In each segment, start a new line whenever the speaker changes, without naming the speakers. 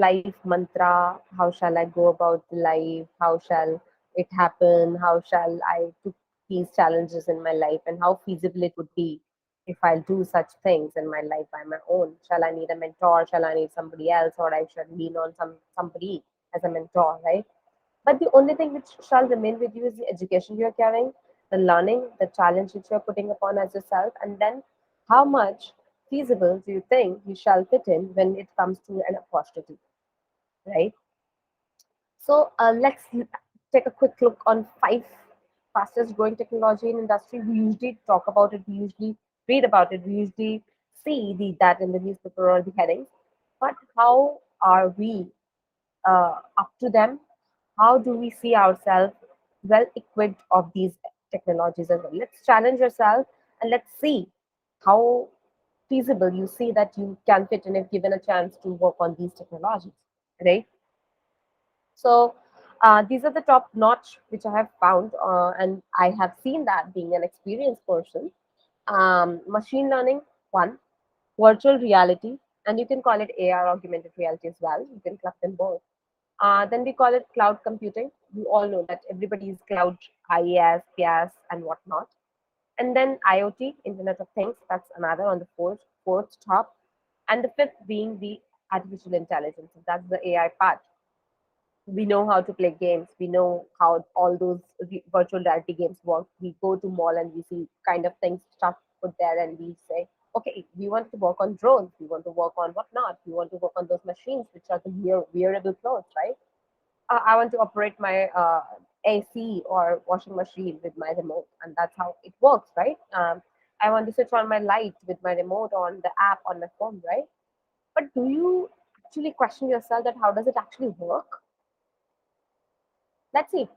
life mantra. How shall I go about the life? How shall it happen? How shall I took these challenges in my life, and how feasible it would be if I'll do such things in my life by my own? Shall I need a mentor? Shall I need somebody else, or I should lean on somebody as a mentor, right? But the only thing which shall remain with you is the education you're carrying, the learning, the challenge which you're putting upon as yourself, and then how much feasible do you think you shall fit in when it comes to an opportunity, right? So let's take a quick look on five fastest growing technology in industry. We usually talk about it, we usually read about it, we usually see that in the newspaper or the headings. But how are we up to them? How do we see ourselves well equipped of these technologies as well? Let's challenge yourself and let's see how feasible you see that you can fit in if given a chance to work on these technologies, right? So these are the top notch which I have found, and I have seen that being an experienced person. Machine learning, one, virtual reality, and you can call it AR, augmented reality as well. You can club them both. Then we call it cloud computing. We all know that everybody is cloud, IaaS, PaaS, and whatnot. And then IoT, Internet of Things, that's another on the fourth top. And the fifth being the artificial intelligence. That's the AI part. We know how to play games. We know how all those virtual reality games work. We go to mall and we see kind of things stuff put there, and we say, okay, we want to work on drones. We want to work on whatnot. We want to work on those machines, which are the wearable clothes, right? I want to operate my AC or washing machine with my remote, and that's how it works, right? I want to switch on my light with my remote on the app on my phone, right? But do you actually question yourself that how does it actually work? Let's see.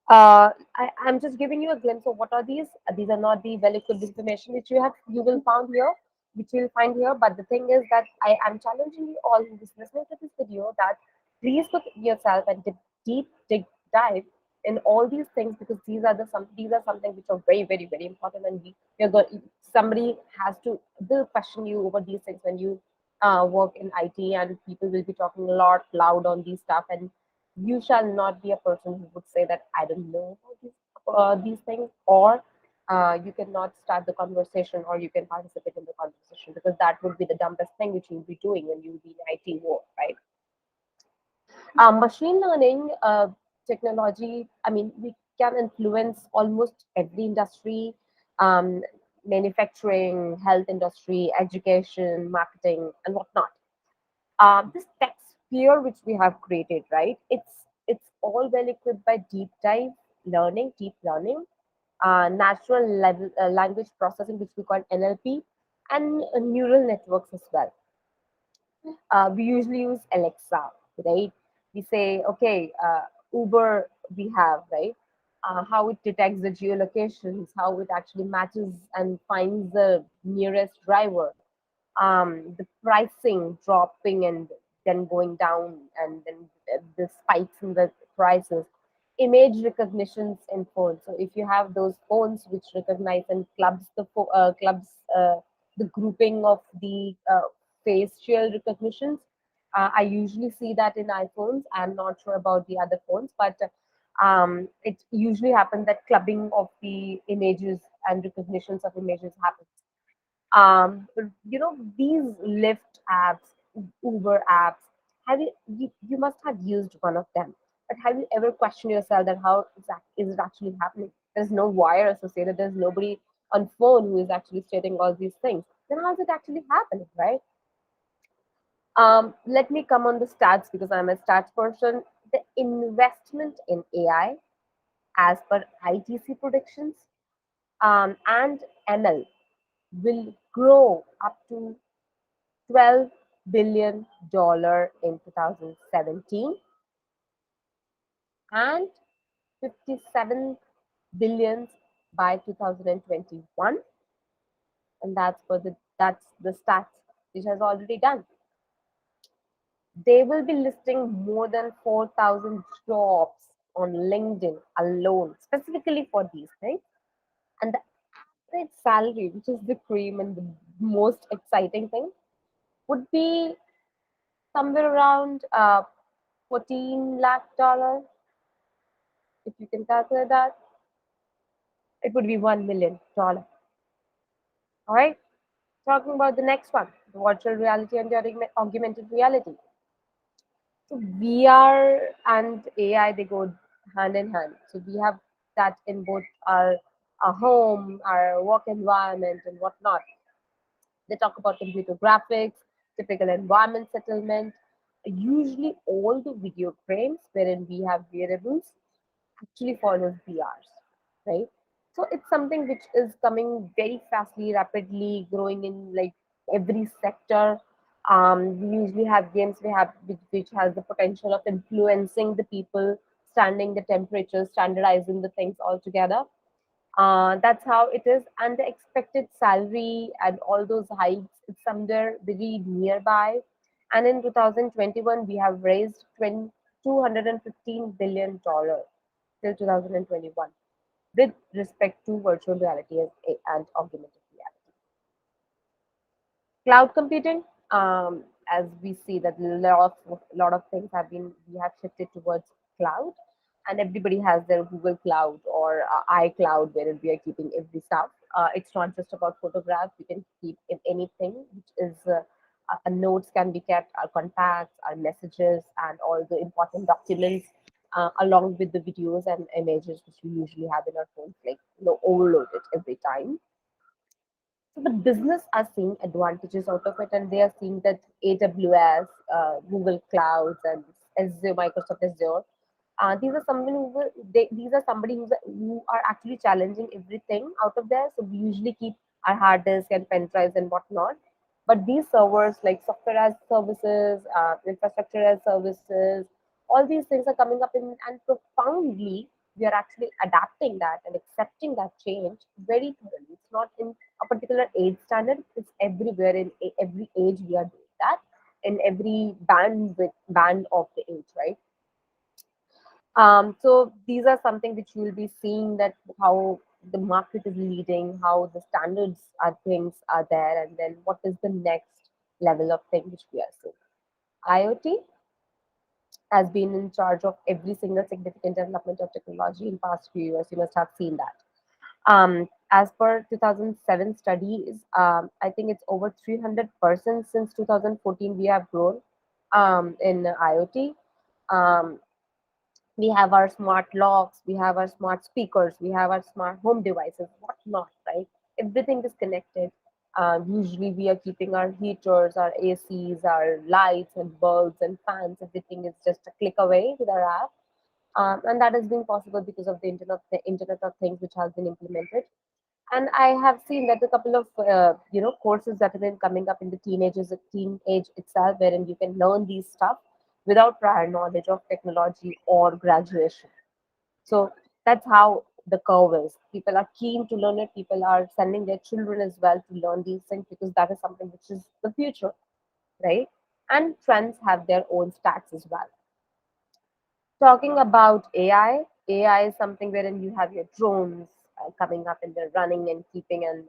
I'm just giving you a glimpse of what are these. These are not the well equipped information which you will found here, which you'll find here. But the thing is that I am challenging you all who is listening to this video that please put yourself and deep dig dive in all these things, because these are something which are very important, and you're going somebody has to will question you over these things when you work in IT, and people will be talking a lot loud on these stuff, and you shall not be a person who would say that I don't know about these things, or you cannot start the conversation, or you can participate in the conversation, because that would be the dumbest thing which you'll be doing when you'll be in IT work, right? Machine learning technology, I mean, we can influence almost every industry, um, manufacturing, health industry, education, marketing, and whatnot. This tech sphere which we have created, right? It's all well equipped by deep learning, natural level language processing, which we call NLP, and neural networks as well. We usually use Alexa, right? We say, okay, Uber, we have, right? How it detects the geolocations, how it actually matches and finds the nearest driver, the pricing dropping and then going down, and then the spikes in the prices, image recognitions in phones. So if you have those phones which recognize and clubs the grouping of the facial recognitions, I usually see that in iPhones. I'm not sure about the other phones, but it usually happens that clubbing of the images and recognitions of images happens. These Lyft apps, Uber apps, you must have used one of them, but have you ever questioned yourself that how is it actually happening? There's no wire associated, there's nobody on phone who is actually stating all these things. Then how is it actually happening, right? Let me come on the stats, because I'm a stats person. The investment in AI, as per ITC predictions, and ML, will grow up to $12 billion in 2017, and 57 billions by 2021, and that's the stats which has already done. They will be listing more than 4,000 jobs on LinkedIn alone, specifically for these things. And the average salary, which is the cream and the most exciting thing, would be somewhere around 14 lakh dollar. If you can calculate that, it would be $1 million. All right. Talking about the next one, the virtual reality and the augmented reality. So VR and AI, they go hand in hand. So we have that in both our home, our work environment, and whatnot. They talk about computer graphics, typical environment settlement. Usually, all the video frames wherein we have variables actually follows BRs, right? So it's something which is coming very fastly, rapidly, growing in like every sector. We usually have games we have which has the potential of influencing the people, standing the temperature, standardizing the things all together. That's how it is, and the expected salary and all those hikes, it's somewhere very nearby. And in 2021, we have raised $215 billion till 2021 with respect to virtual reality and augmented reality. Cloud computing, as we see that lot of things have been we have shifted towards cloud, and everybody has their Google Cloud or iCloud wherein we are keeping every stuff. It's not just about photographs; you can keep anything, which is notes can be kept, our contacts, our messages, and all the important documents. Along with the videos and images which we usually have in our phones, like overloaded every time. So the business are seeing advantages out of it, and they are seeing that AWS, Google Clouds, and Azure, Microsoft Azure. These are somebody these are somebody who are actually challenging everything out of there. So we usually keep our hard disk and pen drives and whatnot. But these servers like software as services, infrastructure as services, all these things are coming up in and profoundly we are actually adapting that and accepting that change very thoroughly. It's not in a particular age standard, it's everywhere in every age we are doing that, in every band of the age, right? So these are something which you will be seeing that how the market is leading, how the standards are things are there, and then what is the next level of thing which we are seeing. IoT has been in charge of every single significant development of technology in past few years. You must have seen that. As per 2007 studies, I think it's over 300% since 2014 we have grown in IoT. Um, we have our smart locks, we have our smart speakers, we have our smart home devices, whatnot, right? Everything is connected. Usually, we are keeping our heaters, our ACs, our lights and bulbs and fans. Everything is just a click away with our app, and that has been possible because of the Internet of Things, which has been implemented. And I have seen that a couple of courses that have been coming up in the teenage itself, wherein you can learn these stuff without prior knowledge of technology or graduation. So that's how the curve is. People are keen to learn it. People are sending their children as well to learn these things because that is something which is the future, right? And trends have their own stats as well. Talking about AI is something wherein you have your drones coming up and they're running and keeping and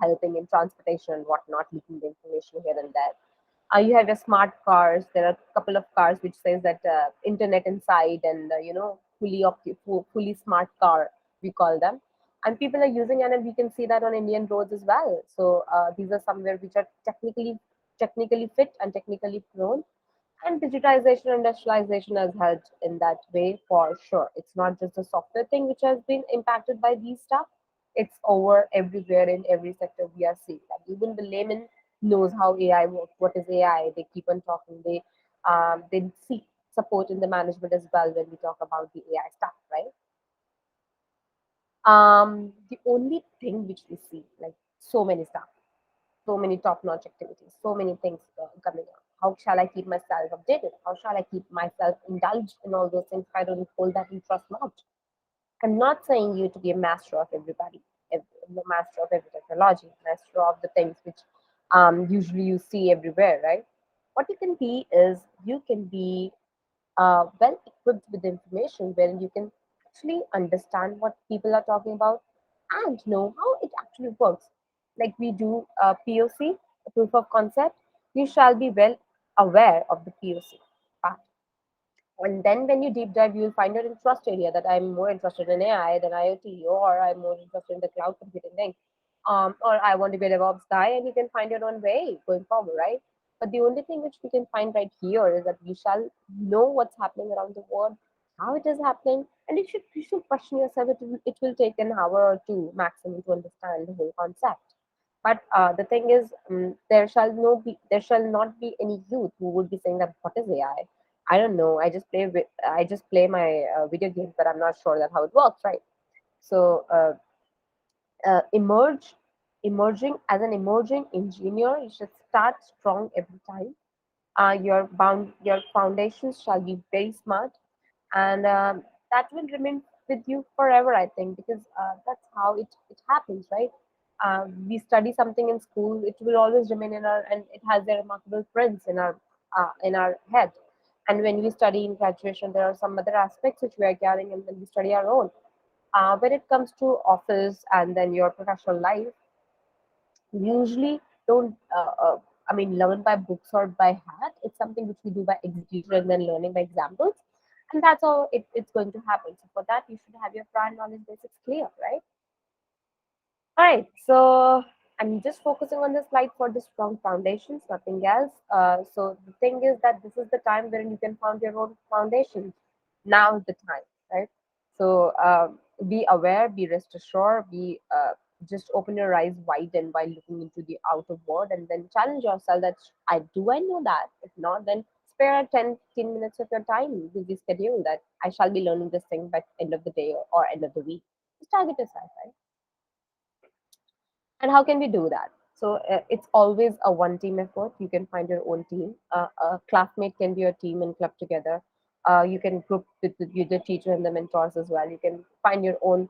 helping in transportation and whatnot, leaking the information here and there. You have your smart cars. There are a couple of cars which says that internet inside and fully smart car we call them, and people are using it, and we can see that on Indian roads as well. So these are somewhere which are technically fit and technically prone, and digitization and industrialization has helped in that way for sure. It's not just the software thing which has been impacted by these stuff. It's over everywhere in every sector we are seeing that. Even the layman knows how AI works. What is AI? They keep on talking. They seek support in the management as well when we talk about the AI stuff, right? The only thing which we see, like so many stuff, so many top-notch activities, so many things coming up. How shall I keep myself updated? How shall I keep myself indulged in all those things if I don't hold that interest not? I'm not saying you to be a master of everybody, the master of every technology, master of the things which usually you see everywhere, right? What you can be is you can be well equipped with information wherein you can actually understand what people are talking about and know how it actually works. Like we do POC, proof of concept, you shall be well aware of the POC part. And then when you deep dive, you'll find your interest area, that I'm more interested in AI than IoT, or I'm more interested in the cloud computing thing, or I want to be a DevOps guy, and you can find your own way going forward, right? But the only thing which we can find right here is that you shall know what's happening around the world, how it is happening, and you should question yourself. It will take an hour or two maximum to understand the whole concept. But the thing is, there shall not be any youth who would be saying that what is AI? I don't know. I just play my video games, but I'm not sure that how it works, right? So emerge emerging as an emerging engineer, you should start strong every time. Your foundations shall be very smart, and that will remain with you forever, I think, because that's how it happens, right? We study something in school, it will always remain in our, and it has a remarkable prints in our head. And when we study in graduation, there are some other aspects which we are carrying, and then we study our own. When it comes to office and then your professional life, usually don't learn by books or by heart. It's something which we do by execution and then learning by examples, and that's how it's going to happen. So for that, you should have your prior knowledge basics clear, right? All right, so I'm just focusing on the slide for the strong foundations, nothing else. So the thing is that this is the time wherein you can found your own foundations. Now is the time, right? So be aware, be rest assured, be just open your eyes wide and while looking into the outer world, and then challenge yourself that I know that. If not, then spare 10 minutes of your time, busy schedule, that I shall be learning this thing by end of the day or end of the week. Just target yourself, right? And how can we do that? So it's always a one team effort. You can find your own team. A classmate can be your team and club together. You can group with the teacher and the mentors as well. You can find your own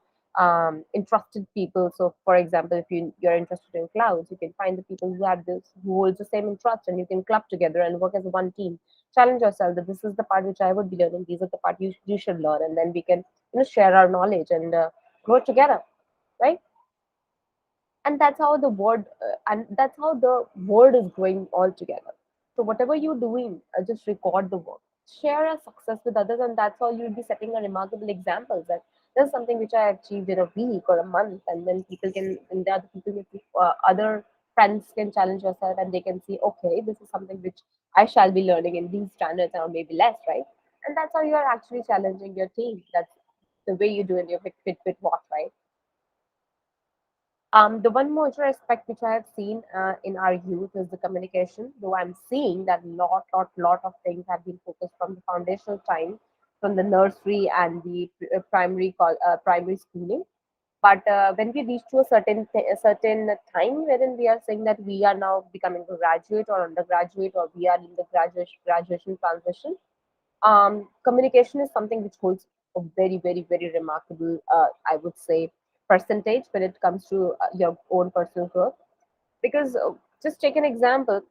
interested people. So, for example, if you're interested in clouds, you can find the people who holds the same interest, and you can club together and work as one team. Challenge yourself that this is the part which I would be learning. These are the part you should learn, and then we can share our knowledge and grow together, right? And that's how the world is growing all together. So whatever you're doing, just record the work, share your success with others, and that's how you'll be setting a remarkable examples that this is something which I achieved in a week or a month, and then people can, and the other people, other friends can challenge yourself, and they can see, okay, this is something which I shall be learning in these standards or maybe less, right? And that's how you are actually challenging your team. That's the way you do in your fit what, right? The one major aspect which I have seen in our youth is the communication. Though I'm seeing that lot of things have been focused from the foundational time, from the nursery and the primary schooling. But when we reach to a certain time wherein we are saying that we are now becoming a graduate or undergraduate, or we are in the graduation transition, communication is something which holds a very remarkable, I would say, percentage when it comes to your own personal growth. Because just take an example,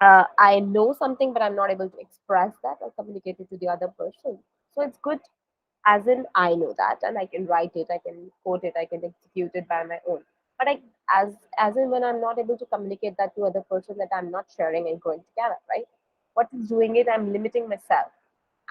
I know something, but I'm not able to express that or communicate it to the other person. So it's good, as in I know that and I can write it, I can quote it, I can execute it by my own. But as in when I'm not able to communicate that to other person, that I'm not sharing and growing together, right? What is doing it? I'm limiting myself,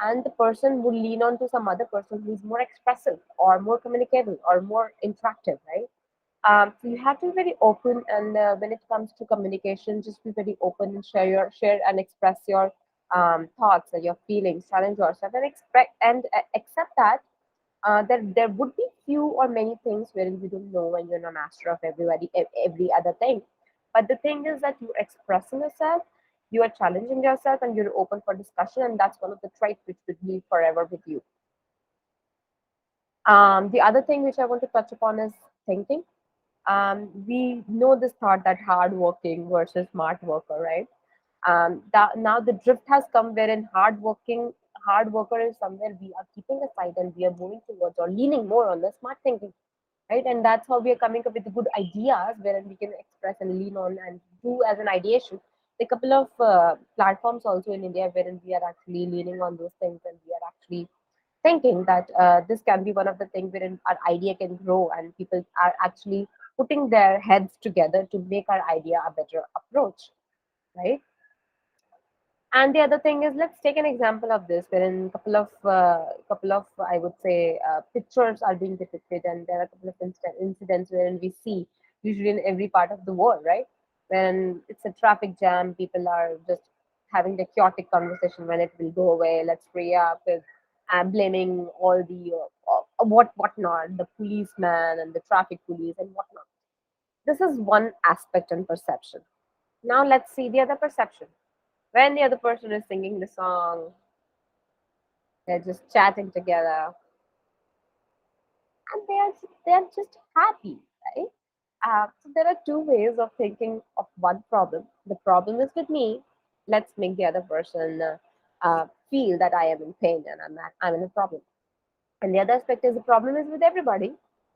and the person would lean on to some other person who's more expressive or more communicable or more interactive, right? So you have to be very open, and when it comes to communication, just be very open and share and express your thoughts and your feelings, challenge yourself, and expect and accept that there would be few or many things wherein you don't know, and you're not master of every other thing. But the thing is that you're expressing yourself, you are challenging yourself, and you're open for discussion, and that's one of the traits which would be forever with you. The other thing which I want to touch upon is thinking. We know this thought that hard working versus smart worker, right? Now the drift has come wherein hard worker is somewhere we are keeping aside, and we are moving towards or leaning more on the smart thinking, right? And that's how we are coming up with the good ideas wherein we can express and lean on and do as an ideation. A couple of platforms also in India wherein we are actually leaning on those things, and we are actually thinking that this can be one of the things wherein our idea can grow, and people are actually putting their heads together to make our idea a better approach, right? And the other thing is, let's take an example of this, wherein couple of I would say pictures are being depicted, and there are a couple of incidents wherein we see usually in every part of the world, right? When it's a traffic jam, people are just having the chaotic conversation when it will go away. Let's free up with blaming all the whatnot, the policeman and the traffic police and whatnot. This is one aspect and perception. Now let's see the other perception. When the other person is singing the song, they're just chatting together, and they're just happy, right? So there are two ways of thinking of one problem. The problem is with me. Let's make the other person feel that I am in pain and I'm in a problem. And the other aspect is the problem is with everybody.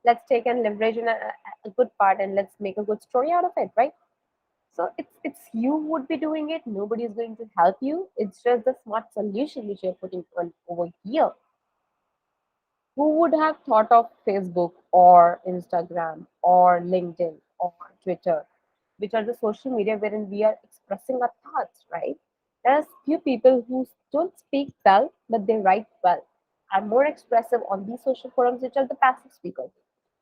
Let's take and leverage in a good part and let's make a good story out of it, right? So it's you would be doing it. Nobody is going to help you. It's just the smart solution which you're putting on over here. Who would have thought of Facebook or Instagram or LinkedIn or Twitter, which are the social media wherein we are expressing our thoughts, right? There's few people who don't speak well, but they write well, are more expressive on these social forums, which are the passive speakers.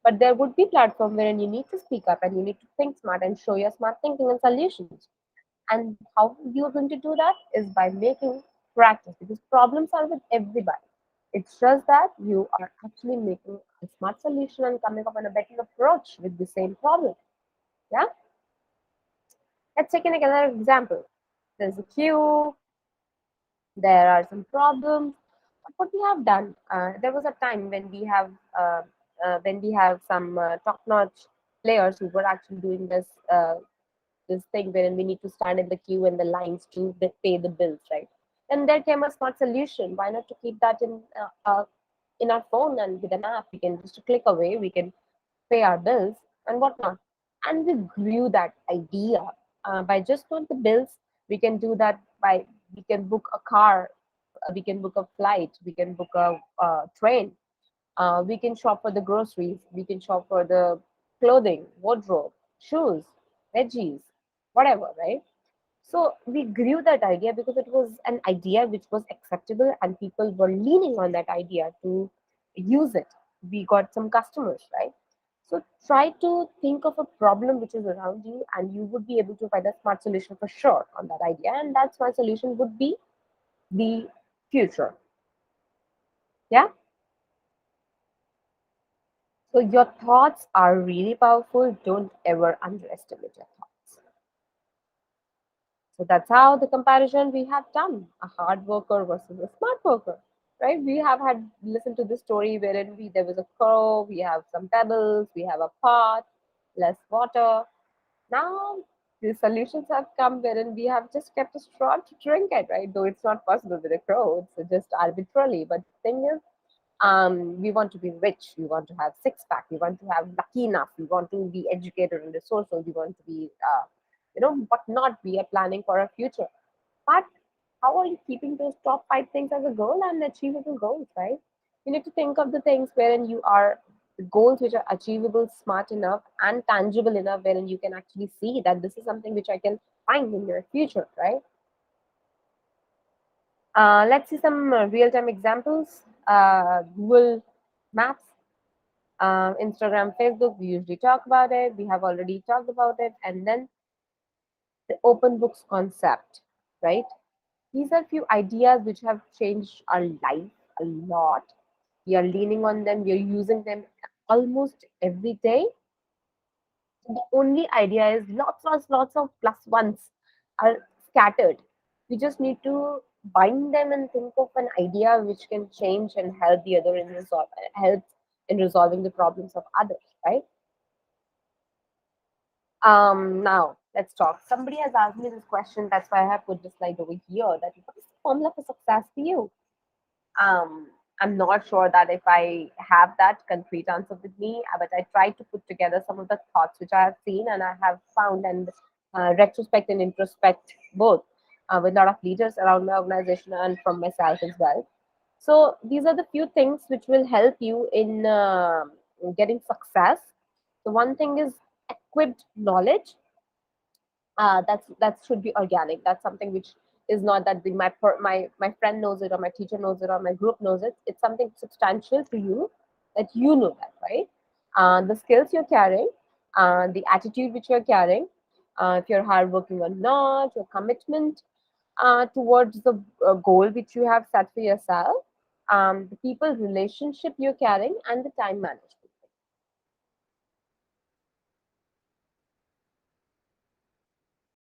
But there would be platform wherein you need to speak up and you need to think smart and show your smart thinking and solutions. And how you're going to do that is by making practice, because problems are with everybody. It's just that you are actually making a smart solution and coming up on a better approach with the same problem. Yeah. Let's take another example. There's a queue, there are some problems. What we have done, there was a time when we have some top-notch players who were actually doing this thing wherein we need to stand in the queue and the lines to pay the bills, right? And there came a smart solution. Why not to keep that in our phone, and with an app, we can just click away, we can pay our bills and whatnot. And we grew that idea by just not the bills. We can do that by we can book a car, we can book a flight, we can book a train, we can shop for the groceries, we can shop for the clothing, wardrobe, shoes, veggies, whatever, right? So we grew that idea because it was an idea which was acceptable and people were leaning on that idea to use it. We got some customers, right? So try to think of a problem which is around you and you would be able to find a smart solution for sure on that idea. And that smart solution would be the future. Yeah. So your thoughts are really powerful. Don't ever underestimate your thoughts. So that's how the comparison we have done, a hard worker versus a smart worker, right? We have had listened to this story wherein there was a crow, we have some pebbles, we have a pot, less water. Now the solutions have come wherein we have just kept a straw to drink it, right? Though it's not possible with a crow, it's just arbitrarily. But the thing is, we want to be rich, we want to have six pack, we want to have lucky enough, we want to be educated and resourceful, we want to be what not, we are planning for our future. But how are you keeping those top five things as a goal and achievable goals, right? You need to think of the things wherein you are the goals which are achievable, smart enough and tangible enough, wherein you can actually see that this is something which I can find in your future, right? Let's see some real-time examples. Google Maps, Instagram, Facebook, we usually talk about it. We have already talked about it. And then the open books concept, right? These are few ideas which have changed our life a lot. We are leaning on them, we are using them almost every day. The only idea is lots of plus ones are scattered. We just need to bind them and think of an idea which can change and help the other in help in resolving the problems of others, right? Now let's talk. Somebody has asked me this question, that's why I have put this slide over here. That what is the formula for success for you? um, I'm not sure that if I have that concrete answer with me, but I try to put together some of the thoughts which I have seen and I have found, and retrospect and introspect both with a lot of leaders around my organization and from myself as well. So these are the few things which will help you in getting success. So one thing is equipped knowledge. That should be organic. That's something which is not that my friend knows it, or my teacher knows it, or my group knows it. It's something substantial to you, that you know that, right? The skills you're carrying, the attitude which you're carrying, if you're hardworking or not, your commitment towards the goal which you have set for yourself, the people relationship you're carrying, and the time management.